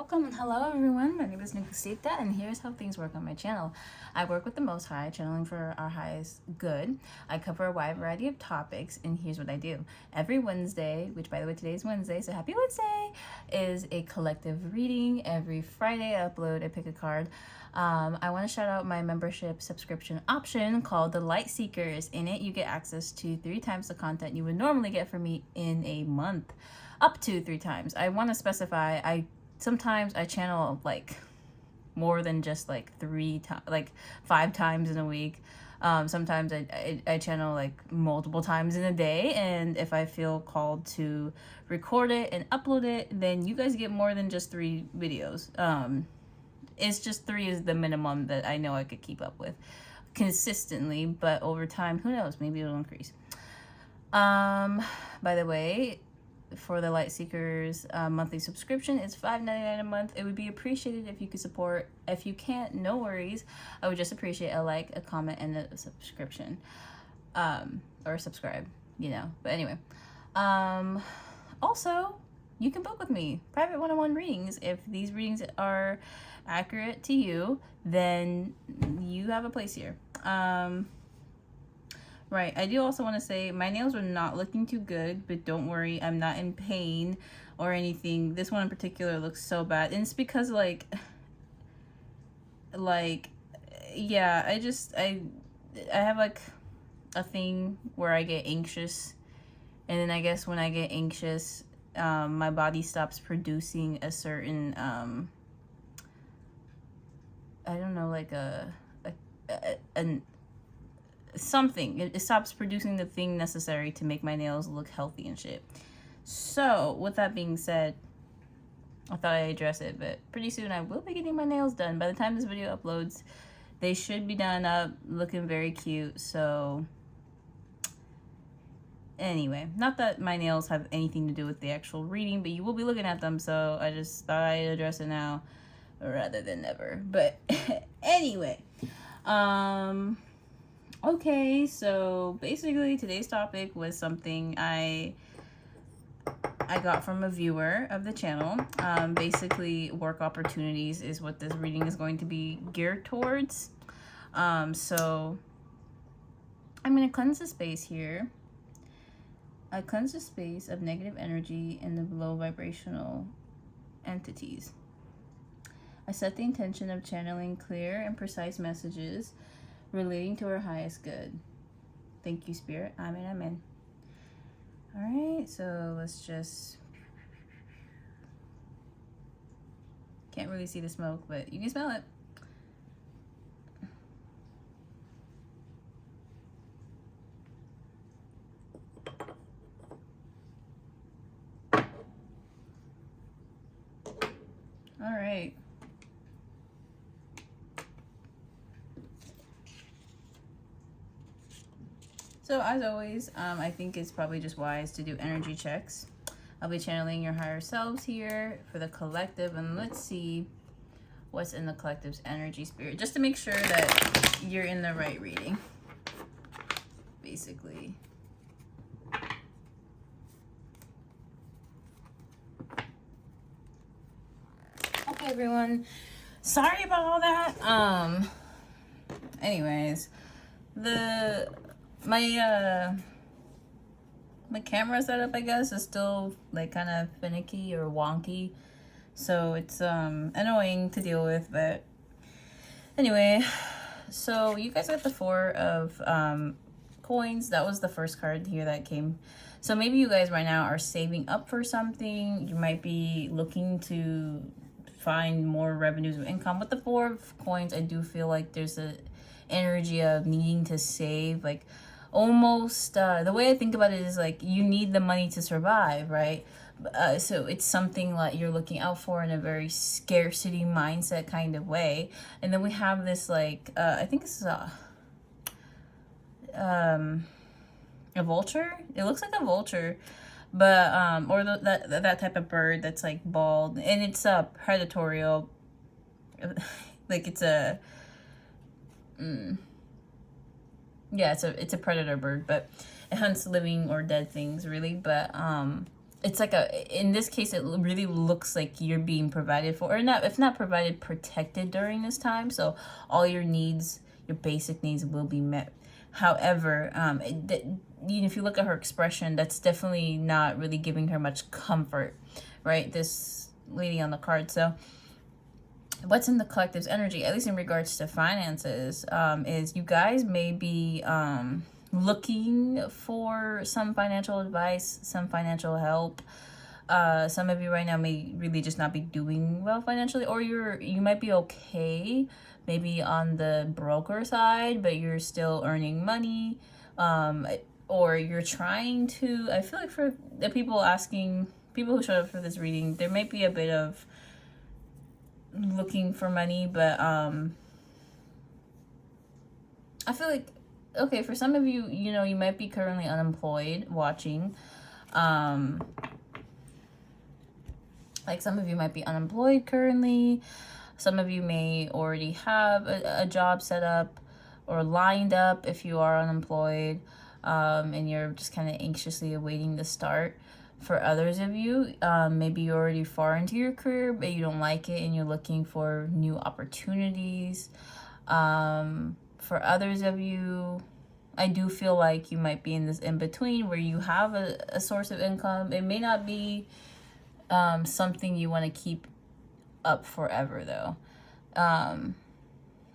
Welcome and hello everyone, my name is Negustita and here's how things work on my channel. I work with the Most High, channeling for our highest good. I cover a wide variety of topics and here's what I do. Every Wednesday, which by the way today is Wednesday, so happy Wednesday, is a collective reading. Every Friday I upload, I pick a card. I want to shout out my membership subscription option called the Light Seekers. In it you get access to 3 times the content you would normally get from me in a month. Up to 3 times. I want to specify, sometimes I channel like more than just like 5 times in a week. Sometimes I channel like multiple times in a day, and if I feel called to record it and upload it, then you guys get more than just 3 videos. It's just 3 is the minimum that I know I could keep up with consistently, but over time, who knows, maybe it'll increase. By the way, for the Light Seekers monthly subscription, it's $5.99 a month. It would be appreciated if you could support. If you can't, no worries. I would just appreciate a like, a comment, and a subscription, or subscribe, you know. But anyway, also you can book with me private one-on-one readings. If these readings are accurate to you, then you have a place here. Right, I do also want to say my nails are not looking too good, but don't worry, I'm not in pain or anything. This one in particular looks so bad, and it's because like yeah, I have like a thing where I get anxious, and then I guess when I get anxious, my body stops producing a certain I don't know, like something. It stops producing the thing necessary to make my nails look healthy and shit. So with that being said, I thought I'd address it, but pretty soon I will be getting my nails done. By the time this video uploads, they should be done up, looking very cute. So anyway, not that my nails have anything to do with the actual reading, but you will be looking at them, so I just thought I'd address it now rather than never. But anyway, okay, so basically today's topic was something I got from a viewer of the channel. Basically, work opportunities is what this reading is going to be geared towards. So I'm going to cleanse the space here. I cleanse the space of negative energy and the low vibrational entities. I set the intention of channeling clear and precise messages relating to our highest good. Thank you, Spirit. Amen, amen. All right, so let's just... Can't really see the smoke, but you can smell it. All right. So as always, I think it's probably just wise to do energy checks. I'll be channeling your higher selves here for the collective, and let's see what's in the collective's energy, spirit, just to make sure that you're in the right reading, basically. Okay, everyone. Sorry about all that. Anyways, my camera setup, I guess, is still like kind of finicky or wonky, so it's annoying to deal with. But anyway, so you guys got the 4 of coins. That was the first card here that came. So maybe you guys right now are saving up for something. You might be looking to find more revenues of income. With the 4 of coins, I do feel like there's a energy of needing to save, like almost the way I think about it is like you need the money to survive, right? So it's something that you're looking out for in a very scarcity mindset kind of way. And then we have this like I think this is a vulture. It looks like a vulture, but or that type of bird that's like bald, and it's a predatorial, like it's a yeah, it's a predator bird, but it hunts living or dead things, really. But it's like in this case, it really looks like you're being provided for, or not, if not provided, protected during this time. So all your needs, your basic needs will be met. However, if you look at her expression, that's definitely not really giving her much comfort, right? This lady on the card. So what's in the collective's energy, at least in regards to finances, is you guys may be looking for some financial advice, some financial help. Some of you right now may really just not be doing well financially, or you might be okay, maybe on the broker side, but you're still earning money, or you're trying to. I feel like for the people who showed up for this reading, there might be a bit of looking for money, but I feel like, okay, for some of you, you might be currently unemployed watching. Like some of you might be unemployed currently. Some of you may already have a job set up or lined up if you are unemployed, and you're just kind of anxiously awaiting the start. For others of you, maybe you're already far into your career, but you don't like it and you're looking for new opportunities. For others of you, I do feel like you might be in this in-between where you have a source of income. It may not be something you want to keep up forever, though.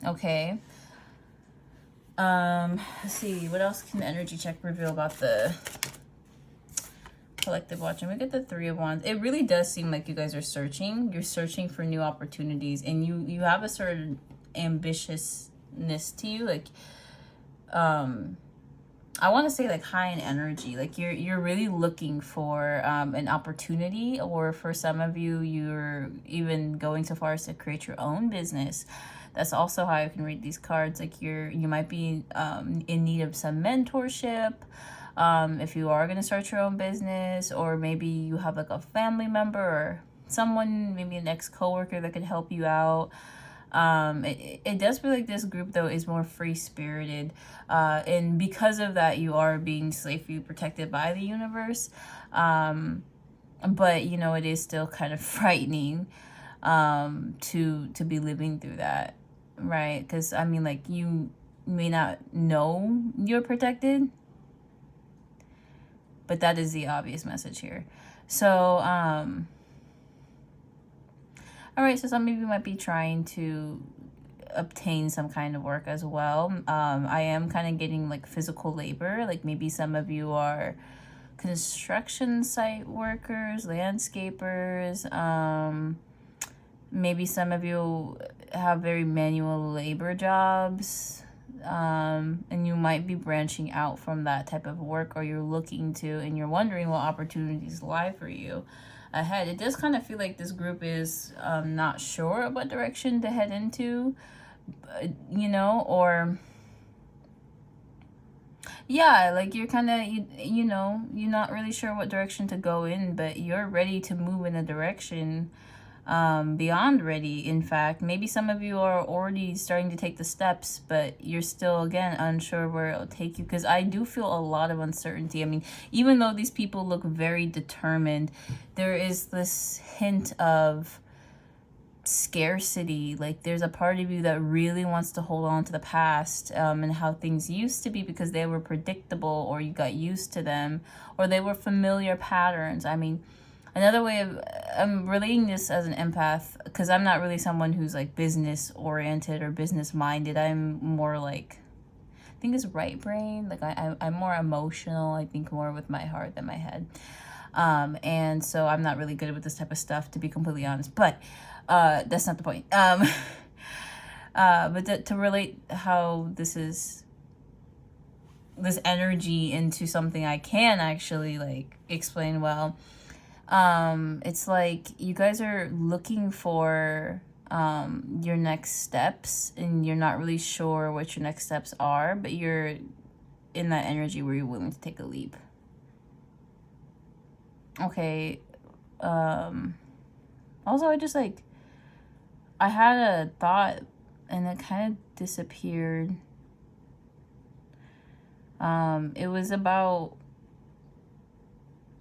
Okay. Let's see. What else can the energy check reveal about the collective watching? We get the Three of Wands. It really does seem like you guys are searching. You're searching for new opportunities, and you have a certain ambitiousness to you. Like, I want to say like high in energy. Like you're really looking for an opportunity, or for some of you, you're even going so far as to create your own business. That's also how I can read these cards. Like you might be in need of some mentorship. If you are going to start your own business, or maybe you have like a family member or someone, maybe an ex-coworker that could help you out. It does feel like this group, though, is more free-spirited, and because of that, you are being safely protected by the universe, but it is still kind of frightening to be living through that, right? Because I mean, like, you may not know you're protected, but that is the obvious message here. So all right, so some of you might be trying to obtain some kind of work as well. I am kind of getting like physical labor. Like maybe some of you are construction site workers, landscapers. Maybe some of you have very manual labor jobs. And you might be branching out from that type of work, or you're looking to, and you're wondering what opportunities lie for you ahead. It does kind of feel like this group is not sure what direction to head into, or yeah, like you're kind of, you're not really sure what direction to go in, but you're ready to move in a direction, beyond ready. In fact, maybe some of you are already starting to take the steps, but you're still, again, unsure where it'll take you, because I do feel a lot of uncertainty. I mean, even though these people look very determined, there is this hint of scarcity. Like there's a part of you that really wants to hold on to the past, and how things used to be, because they were predictable, or you got used to them, or they were familiar patterns. I mean, another way of, I'm relating this as an empath, because I'm not really someone who's like business oriented or business minded. I'm more like, I think it's right brain. Like I'm more emotional. I think more with my heart than my head. And so I'm not really good with this type of stuff, to be completely honest, but that's not the point. But to relate how this energy into something I can actually like explain well. It's like you guys are looking for your next steps, and you're not really sure what your next steps are, but you're in that energy where you're willing to take a leap. Okay. Also, I had a thought and it kind of disappeared. It was about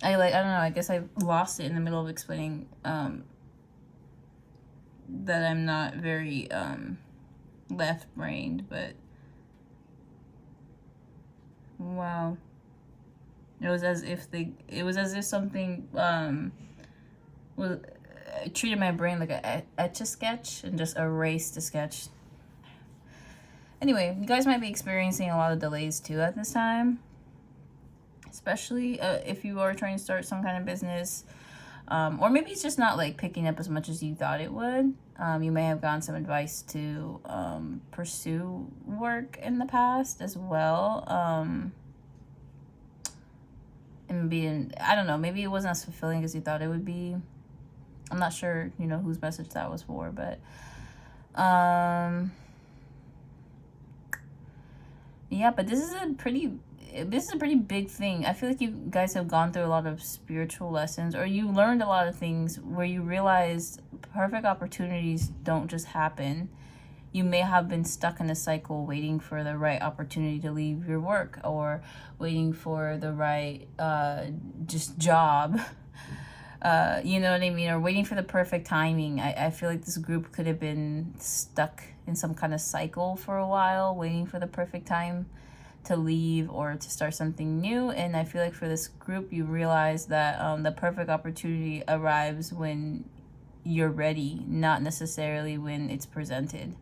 I don't know, I guess I lost it in the middle of explaining that I'm not very left-brained, but wow. It was as if something was treated my brain like a etch-a-sketch and just erased the sketch. Anyway, you guys might be experiencing a lot of delays too at this time, especially if you are trying to start some kind of business, or maybe it's just not like picking up as much as you thought it would. You may have gotten some advice to pursue work in the past as well. And being, I don't know, maybe it wasn't as fulfilling as you thought it would be. I'm not sure, you know, whose message that was for, but yeah, but this is a pretty big thing. I feel like you guys have gone through a lot of spiritual lessons, or you learned a lot of things where you realized perfect opportunities don't just happen. You may have been stuck in a cycle waiting for the right opportunity to leave your work, or waiting for the right just job. You know what I mean? Or waiting for the perfect timing. I feel like this group could have been stuck in some kind of cycle for a while, waiting for the perfect time to leave or to start something new. And I feel like for this group, you realize that the perfect opportunity arrives when you're ready, not necessarily when it's presented.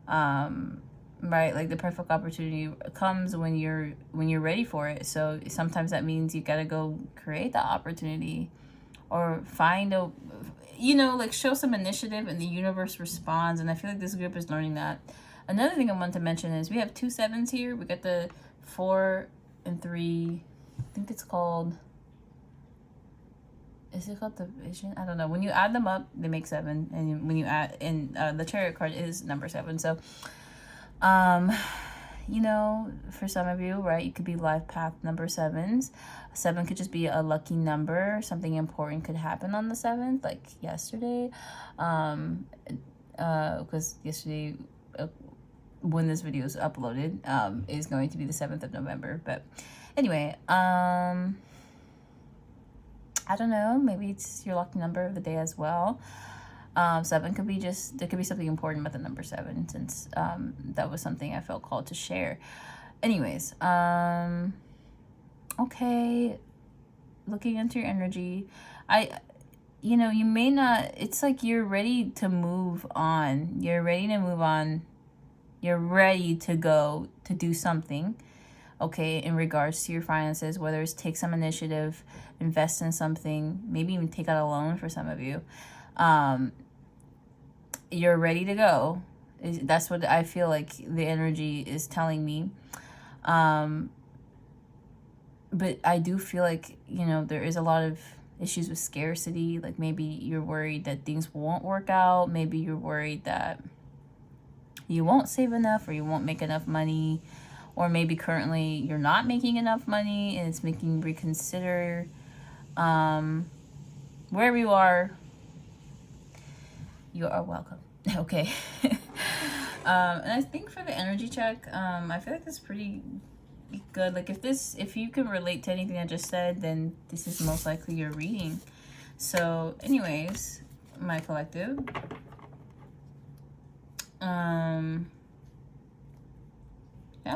Right, like the perfect opportunity comes when you're ready for it. So sometimes that means you gotta go create that opportunity, or find a, you know, like show some initiative and the universe responds. And I feel like this group is learning that. Another thing I want to mention is we have 2 7s here. We got the 4 and 3. I think it's called, is it called the vision? I don't know. When you add them up, they make 7. And when you add in, the chariot card is number 7. So, you know, for some of you, right, you could be life path number 7s. 7 could just be a lucky number. Something important could happen on the 7th, like yesterday. Because yesterday, when this video is uploaded, is going to be the 7th of November. But anyway, I don't know, maybe it's your lucky number of the day as well. 7 could be just, there could be something important about the number 7, since that was something I felt called to share. Anyways, okay, looking into your energy, you know, you may not, it's like you're ready to move on. You're ready to move on. You're ready to go to do something, okay, in regards to your finances, whether it's take some initiative, invest in something, maybe even take out a loan for some of you. You're ready to go. That's what I feel like the energy is telling me. But I do feel like, you know, there is a lot of issues with scarcity. Like maybe you're worried that things won't work out. Maybe you're worried that you won't save enough, or you won't make enough money. Or maybe currently you're not making enough money and it's making you reconsider wherever you are. You are welcome. Okay. And I think for the energy check, I feel like this is pretty good. Like if you can relate to anything I just said, then this is most likely your reading. So anyways, my collective, yeah,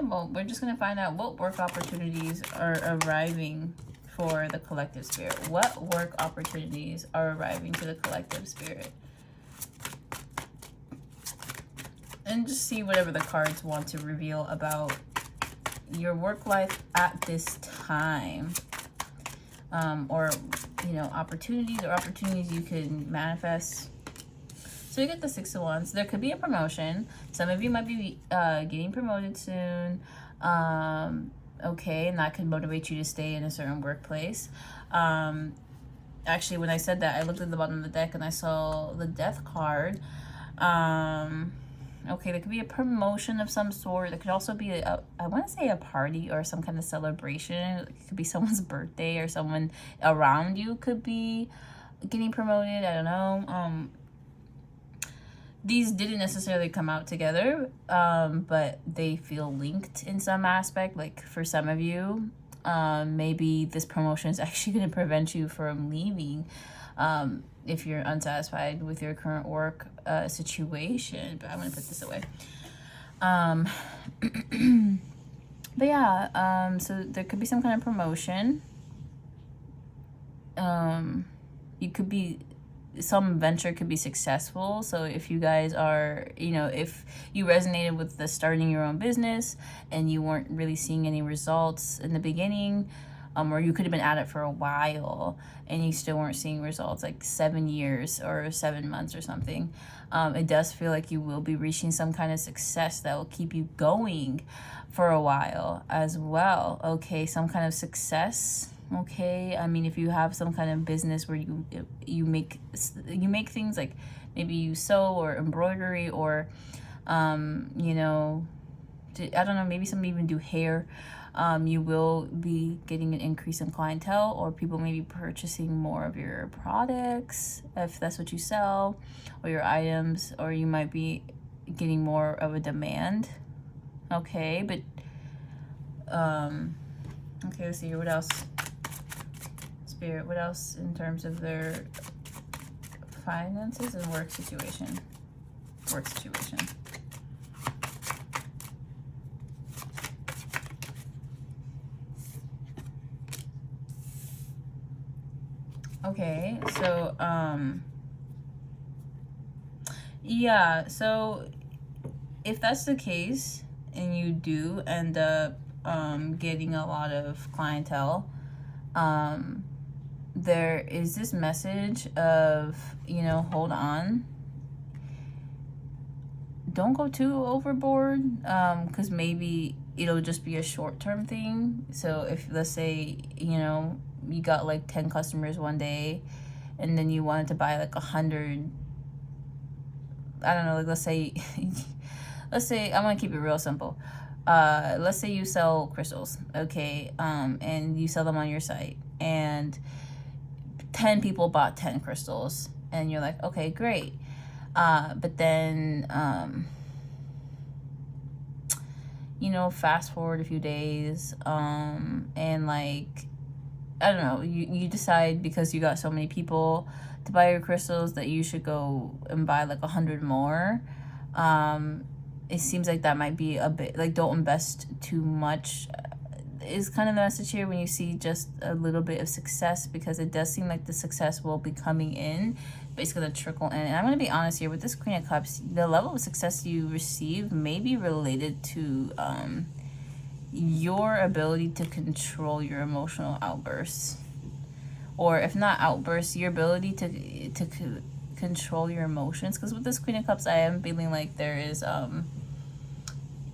well, we're just gonna find out what work opportunities are arriving for the collective spirit. What work opportunities are arriving to the collective spirit? And just see whatever the cards want to reveal about your work life at this time. Or, you know, opportunities you can manifest. So you get the 6 of Wands. There could be a promotion. Some of you might be getting promoted soon. Okay, and that could motivate you to stay in a certain workplace. Actually, when I said that, I looked at the bottom of the deck and I saw the Death card. Okay, there could be a promotion of some sort. There could also be I want to say a party or some kind of celebration. It could be someone's birthday, or someone around you could be getting promoted. I don't know. These didn't necessarily come out together, but they feel linked in some aspect. Like for some of you, Maybe this promotion is actually going to prevent you from leaving if you're unsatisfied with your current work situation. But I'm going to put this away. But yeah, so there could be some kind of promotion. You could be, some venture could be successful. So if you guys are, if you resonated with the starting your own business and you weren't really seeing any results in the beginning, or you could have been at it for a while and you still weren't seeing results, like 7 years or 7 months or something, it does feel like you will be reaching some kind of success that will keep you going for a while as well. Okay, some kind of success. Okay, I mean, if you have some kind of business where you make things, like maybe you sew or embroidery, or I don't know, maybe some even do hair, you will be getting an increase in clientele, or people may be purchasing more of your products if that's what you sell, or your items, or you might be getting more of a demand. Okay, but okay, let's see here, what else? Spirit, what else in terms of their finances and work situation? Okay, so yeah, so if that's the case and you do end up getting a lot of clientele, there is this message of, hold on, don't go too overboard, because maybe it'll just be a short-term thing. So if, let's say, you got like 10 customers one day and then you wanted to buy like 100, I don't know, like let's say I'm gonna keep it real simple. Let's say you sell crystals, okay, and you sell them on your site, and 10 people bought 10 crystals, and you're like, okay, great. But then, fast forward a few days, and like, I don't know, you decide, because you got so many people to buy your crystals, that you should go and buy like 100 more. It seems like that might be a bit, like, don't invest too much is kind of the message here when you see just a little bit of success, because it does seem like the success will be coming in, but it's going to trickle in. And I'm going to be honest here with this Queen of Cups, the level of success you receive may be related to your ability to control your emotional outbursts, or if not outbursts, your ability to control your emotions. Because with this Queen of Cups, I am feeling like there is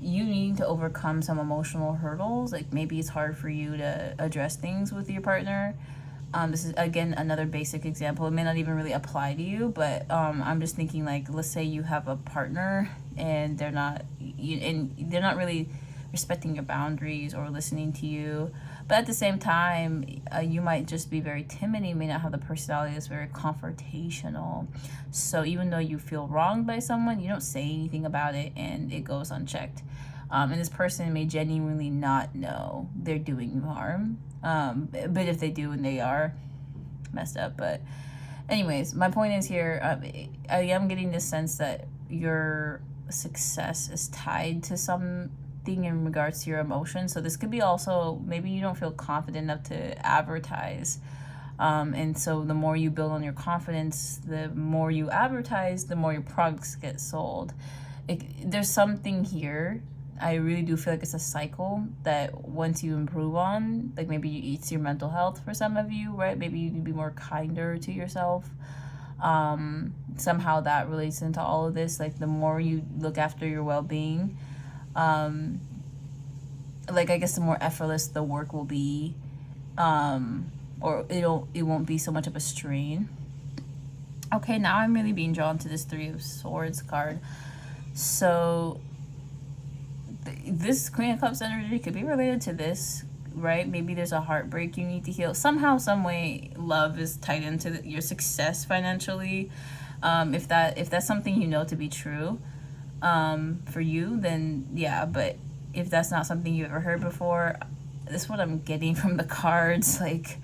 you needing to overcome some emotional hurdles. Like maybe it's hard for you to address things with your partner. This is, again, another basic example. It may not even really apply to you, but I'm just thinking, like, let's say you have a partner and they're not really respecting your boundaries or listening to you. But at the same time, you might just be very timid. You may not have the personality that's very confrontational. So even though you feel wronged by someone, you don't say anything about it and it goes unchecked. And this person may genuinely not know they're doing you harm. But if they do, and they are messed up. But anyways, my point is here, I am getting this sense that your success is tied to something in regards to your emotions. So this could be also, maybe you don't feel confident enough to advertise. And so the more you build on your confidence, the more you advertise, the more your products get sold. There's something here. I really do feel like it's a cycle that once you improve on, like maybe it's your mental health for some of you, right? Maybe you can be more kinder to yourself. Somehow that relates into all of this. Like the more you look after your well-being, like I guess the more effortless the work will be, or it won't be so much of a strain. Okay, now I'm really being drawn to this Three of Swords card. So this Queen of Cups energy could be related to this, right? Maybe there's a heartbreak you need to heal. Somehow, some way, love is tied into your success financially. If that's something you know to be true for you, then yeah. But if that's not something you've ever heard before, this is what I'm getting from the cards. Like,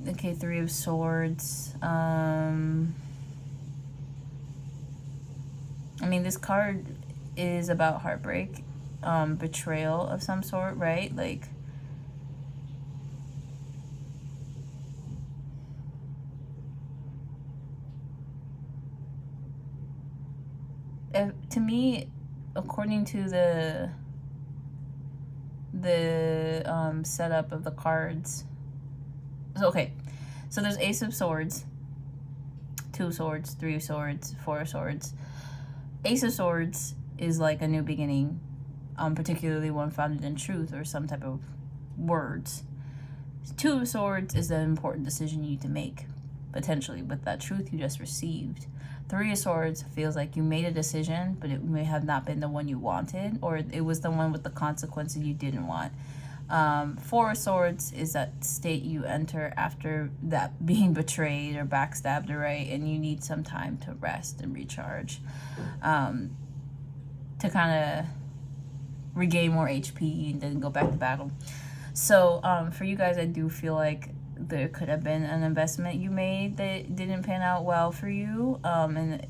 okay, 3 of Swords. I mean, this card is about heartbreak, betrayal of some sort, right? Like, to me, according to the setup of the cards, so okay, so there's Ace of Swords, 2 of Swords, 3 of Swords, 4 of Swords. Ace of Swords is like a new beginning, particularly one founded in truth or some type of words. 2 of Swords is an important decision you need to make, potentially, with that truth you just received. 3 of Swords feels like you made a decision, but it may have not been the one you wanted, or it was the one with the consequences you didn't want. 4 of Swords is that state you enter after that being betrayed or backstabbed, right? And you need some time to rest and recharge, to kind of regain more HP and then go back to battle. So for you guys, I do feel like there could have been an investment you made that didn't pan out well for you, and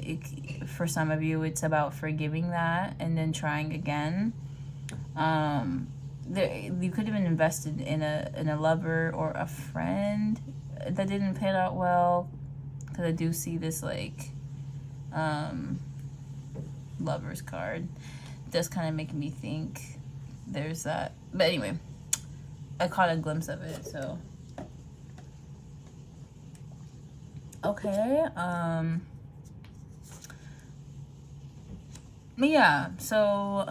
for some of you, it's about forgiving that and then trying again. You could have been invested in a lover or a friend that didn't pan out well, because I do see this like Lover's card. It does kind of make me think there's that, but anyway, I caught a glimpse of it. So okay, yeah, so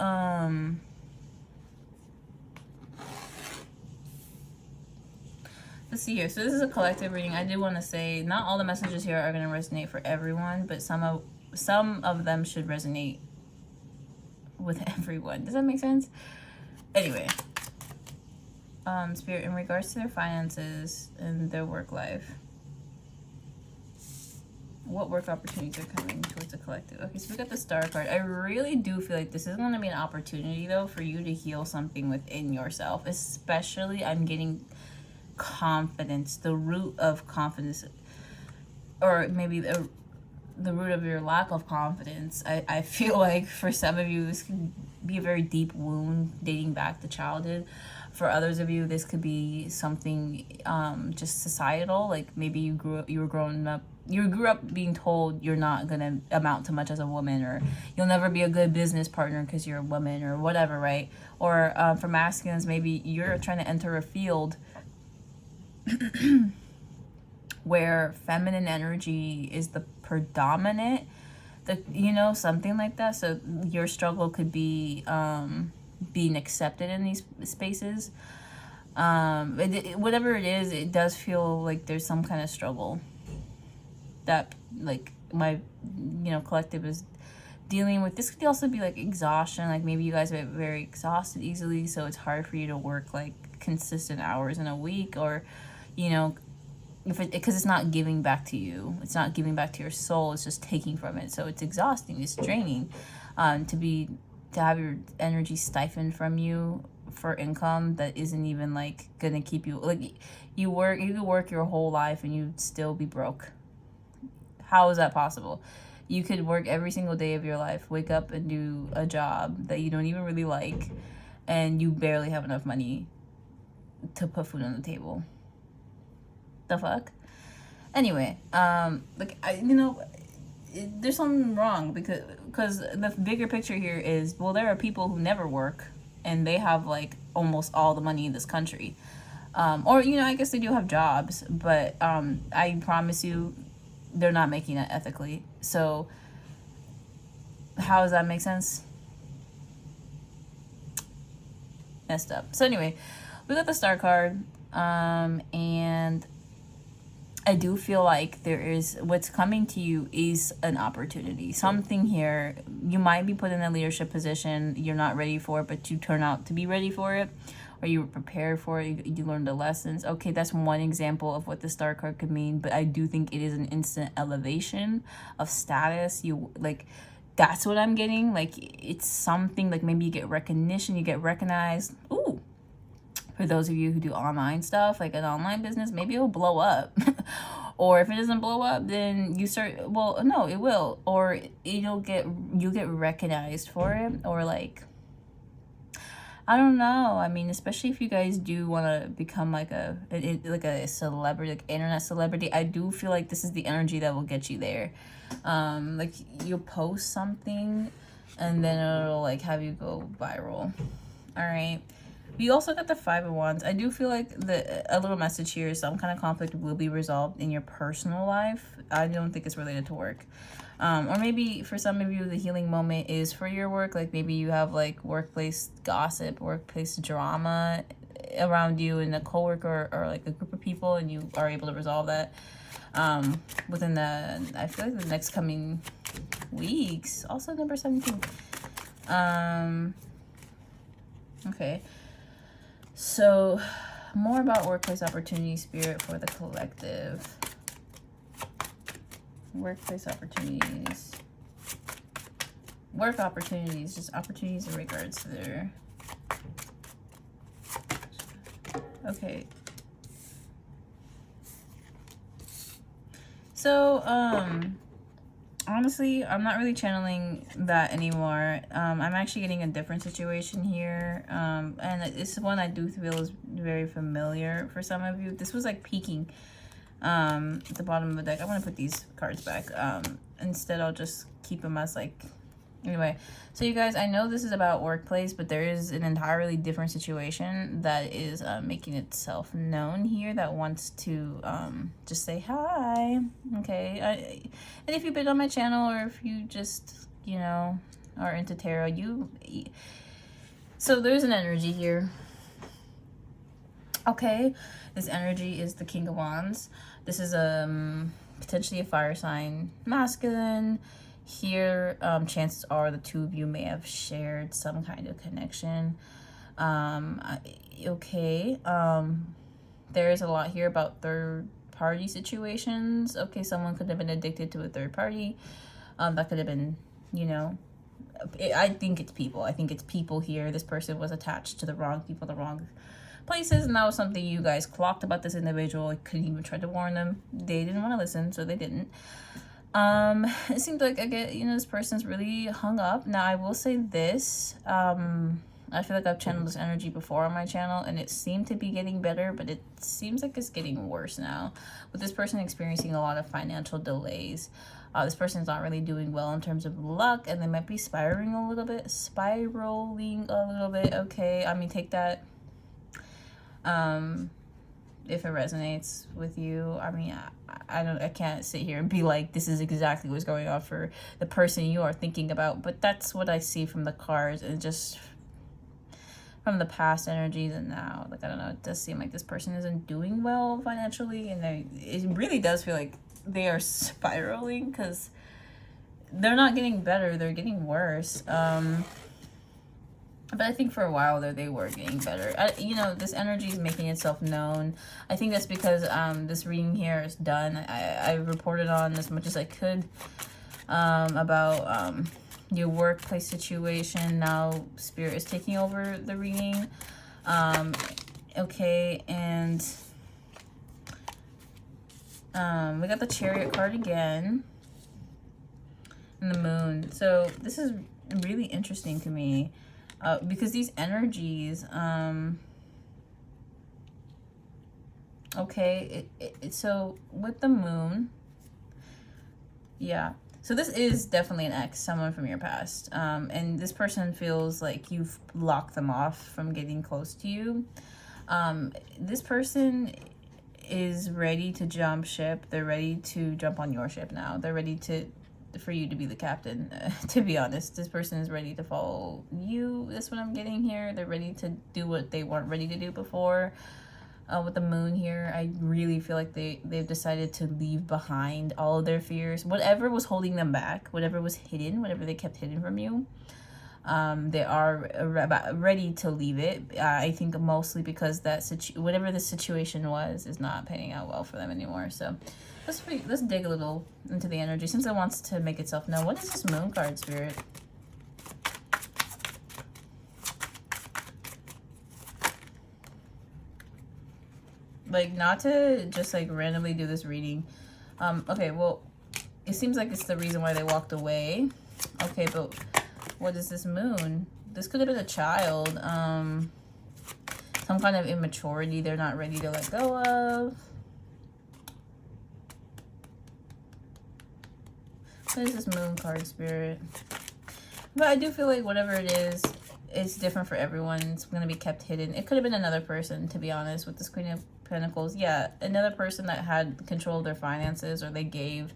let's see here. So this is a collective reading. I do want to say not all the messages here are going to resonate for everyone, but some of them should resonate with everyone. Does that make sense? Anyway, Spirit, in regards to their finances and their work life, what work opportunities are coming towards the collective? Okay, so we got the Star card. I really do feel like this is going to be an opportunity, though, for you to heal something within yourself. Especially, I'm getting confidence, the root of confidence, or maybe the root of your lack of confidence. I feel like for some of you, this could be a very deep wound dating back to childhood. For others of you, this could be something just societal. Like maybe you grew up being told you're not gonna amount to much as a woman, or you'll never be a good business partner because you're a woman, or whatever, right? Or for masculines, maybe you're trying to enter a field where feminine energy is the predominant, something like that. So your struggle could be being accepted in these spaces. Whatever it is, it does feel like there's some kind of struggle that like my collective is dealing with. This could also be like exhaustion. Like maybe you guys are very exhausted easily, so it's hard for you to work like consistent hours in a week, or because it's not giving back to you, it's not giving back to your soul, it's just taking from it. So it's exhausting, it's draining, to have your energy stifled from you for income that isn't even like gonna keep you, like you could work your whole life and you'd still be broke. How is that possible? You could work every single day of your life, wake up and do a job that you don't even really like, and you barely have enough money to put food on the table. The fuck? Anyway, there's something wrong, because the bigger picture here is, well, there are people who never work and they have like almost all the money in this country, or I guess they do have jobs, but I promise you they're not making it ethically. So how does that make sense? Messed up. So anyway, we got the Star card, and I do feel like there is, what's coming to you is an opportunity. Something here, you might be put in a leadership position you're not ready for, but you turn out to be ready for it, or you were prepared for it, you learned the lessons. Okay, that's one example of what the Star card could mean, but I do think it is an instant elevation of status. That's what I'm getting. Like, it's something, like maybe you get recognition, you get recognized. Ooh, For those of you who do online stuff, like an online business, maybe it'll blow up. Or if it doesn't blow up, then you start, well, no, it will. Or you'll get recognized for it. Or like, I don't know. I mean, especially if you guys do want to become like a celebrity, like internet celebrity, I do feel like this is the energy that will get you there. Like you'll post something and then it'll like have you go viral. All right. We also got the 5 of Wands. I do feel like a little message here, some kind of conflict will be resolved in your personal life. I don't think it's related to work. Or maybe for some of you, the healing moment is for your work. Like maybe you have like workplace gossip, workplace drama around you and a coworker or like a group of people, and you are able to resolve that within I feel like the next coming weeks. Also number 17. Okay. So, more about workplace opportunity, Spirit, for the collective. Workplace opportunities. Work opportunities. Just opportunities in regards to their... Okay. So, honestly, I'm not really channeling that anymore. I'm actually getting a different situation here. And it's one I do feel is very familiar for some of you. This was like peeking at the bottom of the deck. I want to put these cards back. Instead, I'll just keep them as like... Anyway, so you guys, I know this is about workplace, but there is an entirely different situation that is making itself known here that wants to just say hi. Okay, and if you've been on my channel, or if you just, you know, are into tarot, so there's an energy here. Okay, this energy is the King of Wands. This is potentially a fire sign, masculine. Here, chances are the two of you may have shared some kind of connection. Okay. There is a lot here about third-party situations. Okay, someone could have been addicted to a third party. That could have been, you know, I think it's people. I think it's people here. This person was attached to the wrong people, the wrong places, and that was something you guys clocked about this individual. I couldn't even try to warn them. They didn't want to listen, so they didn't. It seems like, again, you know, this person's really hung up. Now, I will say this, I feel like I've channeled this energy before on my channel, and it seemed to be getting better, but it seems like it's getting worse now, with this person experiencing a lot of financial delays. This person's not really doing well in terms of luck, and they might be spiraling a little bit, okay? I mean, take that, if it resonates with you. I mean, I can't sit here and be like, this is exactly what's going on for the person you are thinking about, but that's what I see from the cards, and just from the past energies and now. Like, I don't know, it does seem like this person isn't doing well financially, and it really does feel like they are spiraling, because they're not getting better, they're getting worse. But I think for a while there, they were getting better. You know, this energy is making itself known. I think that's because this reading here is done. I reported on as much as I could about your workplace situation. Now Spirit is taking over the reading. Okay, and we got the Chariot card again. And the Moon. So this is really interesting to me. Because these energies, okay, so with the Moon, yeah, so this is definitely an ex, someone from your past, and this person feels like you've locked them off from getting close to you. This person is ready to jump ship. They're ready to jump on your ship now. They're ready for you to be the captain. To be honest, this person is ready to follow you. That's what I'm getting here. They're ready to do what they weren't ready to do before. With the Moon here, I really feel like they've decided to leave behind all of their fears, whatever was holding them back, whatever was hidden, whatever they kept hidden from you. They are ready to leave it. I think mostly because whatever the situation was is not panning out well for them anymore. So let's dig a little into the energy, since it wants to make itself known. What is this Moon card, Spirit? Like, not to just like randomly do this reading. Okay, well, it seems like it's the reason why they walked away. Okay, but what is this moon? This could have been a child. Some kind of immaturity they're not ready to let go of. What is this moon card, Spirit? But I do feel like whatever it is, it's different for everyone. It's going to be kept hidden. It could have been another person, to be honest, with this Queen of Pentacles. Yeah, another person that had control of their finances, or they gave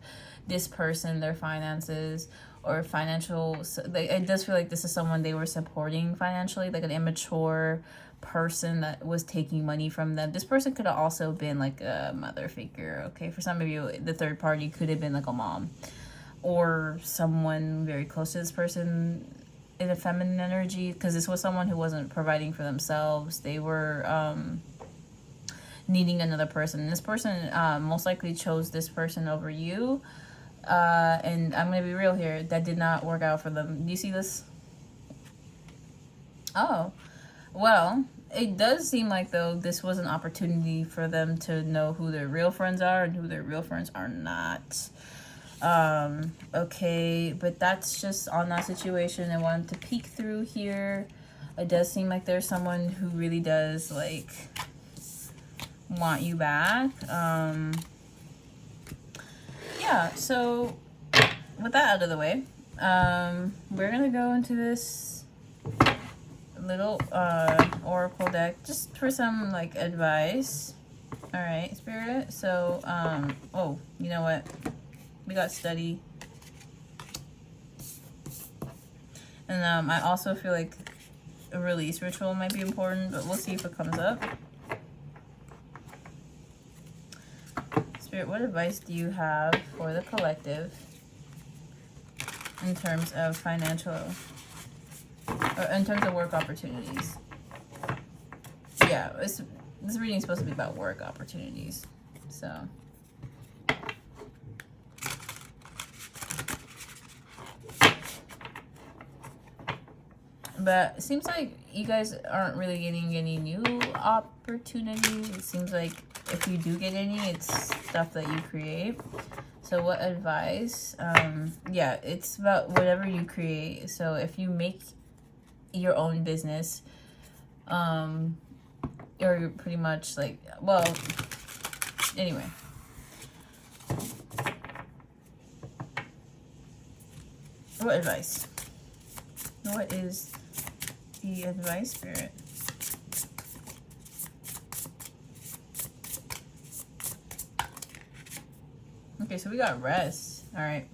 this person their finances or financial. It does feel like this is someone they were supporting financially, like an immature person that was taking money from them. This person could have also been like a mother figure. Okay, for some of you, the third party could have been like a mom or someone very close to this person in a feminine energy, because this was someone who wasn't providing for themselves. They were needing another person. This person most likely chose this person over you. And I'm going to be real here. That did not work out for them. Do you see this? Oh, well, it does seem like, though, this was an opportunity for them to know who their real friends are and who their real friends are not. Okay, but that's just on that situation. I wanted to peek through here. It does seem like there's someone who really does, like, want you back. Yeah, so with that out of the way, we're gonna go into this little oracle deck just for some like advice. All right, Spirit. So oh, you know what, we got study, and I also feel like a release ritual might be important, but we'll see if it comes up. Spirit, what advice do you have for the collective in terms of financial, or in terms of work opportunities? Yeah, this reading is supposed to be about work opportunities, so. But it seems like you guys aren't really getting any new opportunities. It seems like if you do get any, it's stuff that you create. So what advice? Yeah, it's about whatever you create. So if you make your own business, you're pretty much like, well, anyway. What advice? What is the advice, Spirit? Okay, so we got rest. All right.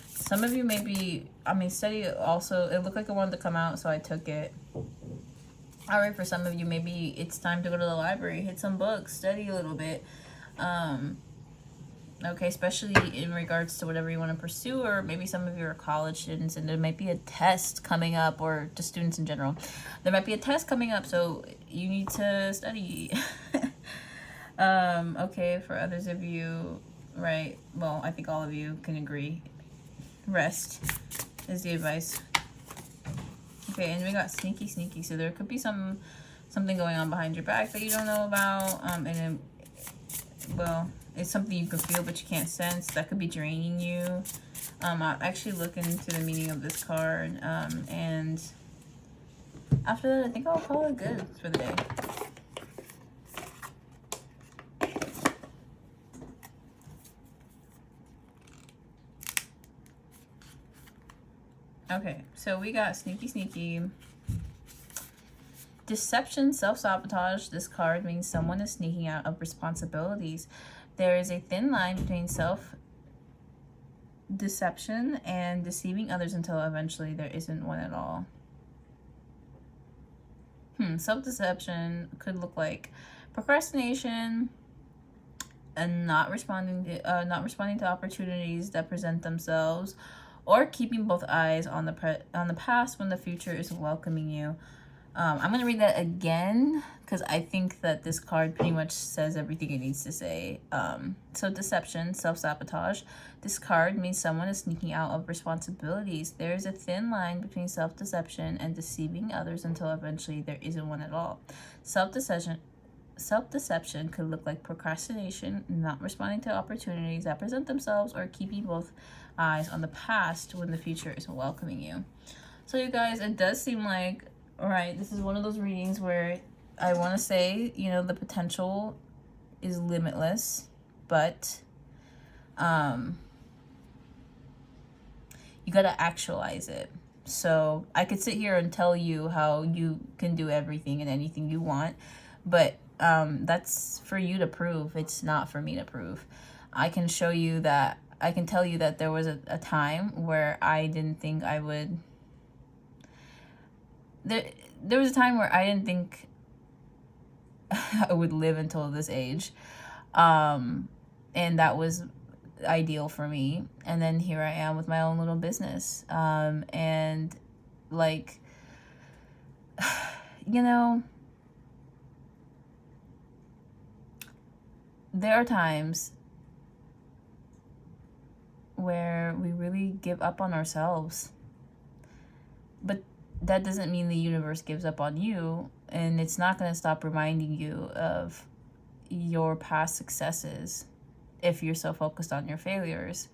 Some of you may be, I mean, study also, it looked like it wanted to come out, so I took it. All right, for some of you, maybe it's time to go to the library, hit some books, study a little bit. Okay, especially in regards to whatever you want to pursue, or maybe some of you are college students and there might be a test coming up, or just students in general. There might be a test coming up, so you need to study. Okay, for others of you, right, well, I think all of you can agree. Rest is the advice. Okay, and we got sneaky, sneaky. So there could be something going on behind your back that you don't know about. And well, it's something you can feel but you can't sense. That could be draining you. I'll actually look into the meaning of this card. And after that, I think I'll call it good for the day. Okay, so we got sneaky, sneaky. Deception, self-sabotage. This card means someone is sneaking out of responsibilities. There is a thin line between self-deception and deceiving others until eventually there isn't one at all. Self-deception could look like procrastination and not responding to opportunities that present themselves, or keeping both eyes on the past when the future is welcoming you. I'm going to read that again because I think that this card pretty much says everything it needs to say. So deception, self-sabotage. This card means someone is sneaking out of responsibilities. There is a thin line between self-deception and deceiving others until eventually there isn't one at all. Self-deception self-deception could look like procrastination, not responding to opportunities that present themselves, or keeping both eyes on the past when the future is welcoming you. So you guys, it does seem like, all right, this is one of those readings where I want to say, you know, the potential is limitless, but you got to actualize it. So I could sit here and tell you how you can do everything and anything you want, but that's for you to prove. It's not for me to prove. I can show you that, I can tell you that there was a time where I didn't think I would, there was a time where I didn't think I would live until this age. And that was ideal for me. And then here I am with my own little business. And like, you know, there are times where we really give up on ourselves, but that doesn't mean the universe gives up on you, and it's not going to stop reminding you of your past successes if you're so focused on your failures,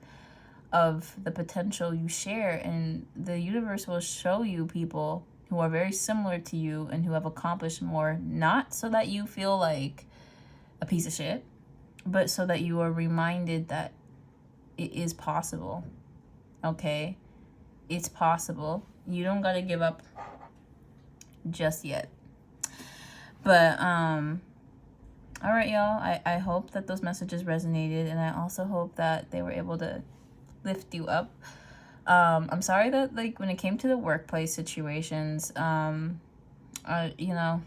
of the potential you share. And the universe will show you people who are very similar to you and who have accomplished more, not so that you feel like a piece of shit, but so that you are reminded that it is possible. Okay? It's possible. You don't gotta give up just yet. But all right, y'all, I hope that those messages resonated, and I also hope that they were able to lift you up. I'm sorry that, like, when it came to the workplace situations, you know,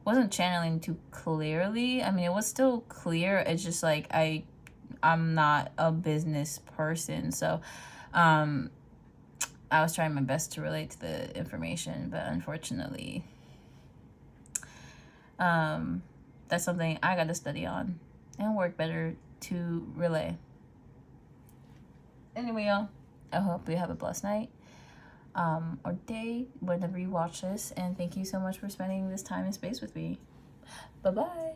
wasn't channeling too clearly. I mean, it was still clear. It's just like I'm not a business person, so I was trying my best to relate to the information, but unfortunately, that's something I got to study on and work better to relay. Anyway, y'all, I hope you have a blessed night or day whenever you watch this, and thank you so much for spending this time and space with me. Bye-bye.